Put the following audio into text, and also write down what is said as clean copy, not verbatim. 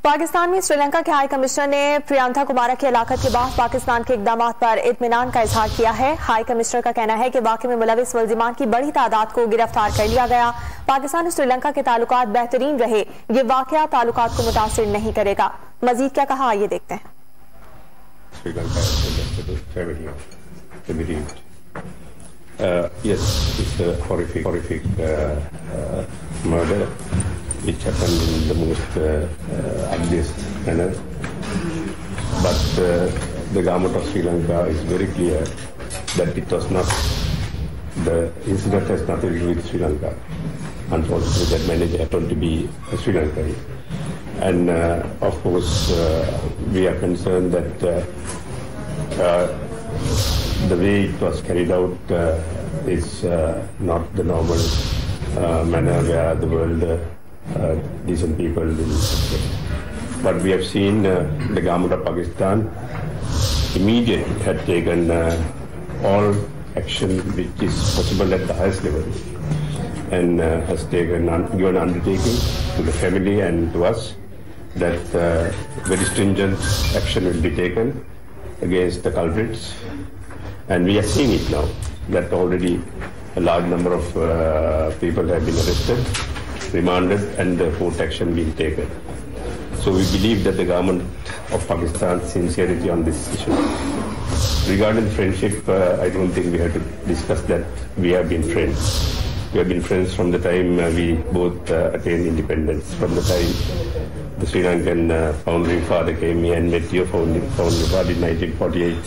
पाकिस्तान में श्रीलंका के high commissioner ने प्रियंका कुमारा की हलाकत के बाद पाकिस्तान के इकदाम पर इत्मीनान का इजहार किया है। हाई कमिश्नर का कहना है कि वाकई में मुलविस मुल्जिमान की बड़ी तादाद को गिरफ्तार कर लिया गया। पाकिस्तान और श्रीलंका के ताल्लुकात बेहतरीन रहे, ये वाकया ताल्लुकात को मुतासिर नहीं करेगा। मजीद क्या कहा, आइए देखते हैं। Yes, it's a horrific murder which happened in the most ugliest manner. But the government of Sri Lanka is very clear that it was not, the incident has nothing to do with Sri Lanka. Unfortunately, that manager happened to be a Sri Lankan. And of course, we are concerned that the way it was carried out is not the normal manner where the world decent people will. But we have seen the government of Pakistan immediately had taken all action which is possible at the highest level, and has given undertaking to the family and to us that very stringent action will be taken against the culprits. And we are seeing it now, that already a large number of people have been arrested, remanded, and court action being taken. So we believe that the government of Pakistan's sincerity on this issue. Regarding friendship, I don't think we have to discuss that. We have been friends. We have been friends from the time we both attained independence, from the time the Sri Lankan founding father came here and met your founding father in 1948.